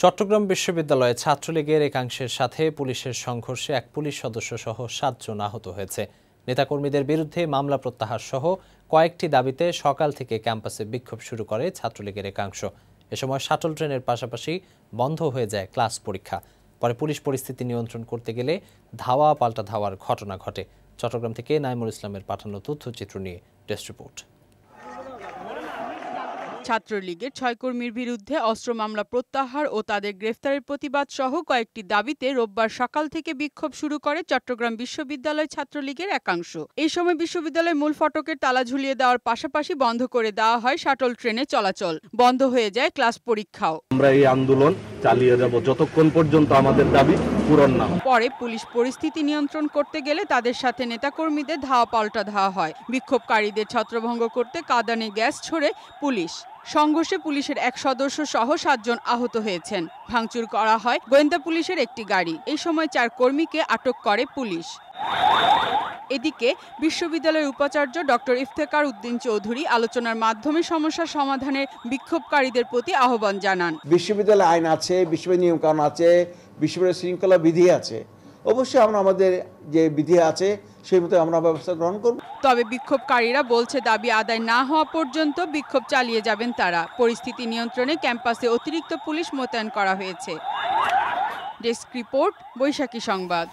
চট্টগ্রাম বিশ্ববিদ্যালয়ে ছাত্রলীগের একাংশের সাথে পুলিশের সংঘর্ষে এক পুলিশ সদস্য সহ 7 জন আহত হয়েছে। নেতাকর্মীদের বিরুদ্ধে মামলা প্রত্যাহার সহ কয়েকটি দাবিতে সকাল থেকে ক্যাম্পাসে বিক্ষোভ শুরু করে ছাত্রলীগের একাংশ। এ সময় শাটল ট্রেনের পাশাপাশি বন্ধ হয়ে যায় ক্লাস পরীক্ষা। পরে পুলিশ পরিস্থিতি নিয়ন্ত্রণ করতে গেলে ধাওয়া পাল্টা ধাওয়ার ঘটনা ঘটে। চট্টগ্রাম থেকে নাইমুল ইসলামের পাঠানো তথ্যচিত্র নিয়ে ডেস্ক রিপোর্ট। ছাত্রলীগের 6 কর্মীর বিরুদ্ধে অস্ত্র মামলা প্রত্যাহার ও তাদের গ্রেফতারের প্রতিবাদ সহ কয়েকটি দাবিতে রোববার সকাল থেকে বিক্ষোভ শুরু করে চট্টগ্রাম বিশ্ববিদ্যালয় ছাত্রলীগের একাংশ। এই সময় বিশ্ববিদ্যালয়ের মূল ফটকের তালা ঝুলিয়ে দেওয়ার পাশাপাশি বন্ধ করে দেওয়া হয় শাটল ট্রেনের চলাচল। বন্ধ হয়ে যায় ক্লাস পরীক্ষাও। আমরা এই আন্দোলন চালিয়ে যাব যতক্ষণ পর্যন্ত আমাদের দাবি পূরণ না হয়। পরে পুলিশ পরিস্থিতি নিয়ন্ত্রণ করতে গেলে তাদের সাথে নেতাকর্মীদের ধাওয়া পাল্টা ধাওয়া হয়। বিক্ষোভকারীদের ছত্রভঙ্গ করতে কাঁদানে গ্যাস ছোড়ে পুলিশ। সংঘর্ষে পুলিশের এক সদস্য সহ 7 জন আহত হয়েছেন। ভাঙচুর করা হয় গোয়েন্দা পুলিশের একটি গাড়ি। এই সময় 4 কর্মীকে আটক করে পুলিশ। এদিকে বিশ্ববিদ্যালয়ের উপাচার্য ডক্টর ইফতেখার উদ্দিন চৌধুরী আলোচনার মাধ্যমে সমস্যা সমাধানের বিক্ষোভকারীদের প্রতি আহ্বান জানান। বিশ্ববিদ্যালয় আইন আছে, বিশ্ববিদ্যালয় নিয়মকানুন আছে, বিশ্ববিদ্যালয় শৃঙ্খলা বিধি আছে। অবশ্যই আমরা আমাদের যে বিধি আছে সেই মতো আমরা ব্যবস্থা গ্রহণ করব। তবে বিক্ষোভকারীরা বলছে দাবি আদায় না হওয়া পর্যন্ত বিক্ষোভ চালিয়ে যাবেন তারা। পরিস্থিতি নিয়ন্ত্রণে ক্যাম্পাসে অতিরিক্ত পুলিশ মোতায়েন করা হয়েছে। ডেস্ক রিপোর্ট, বৈশাখী সংবাদ।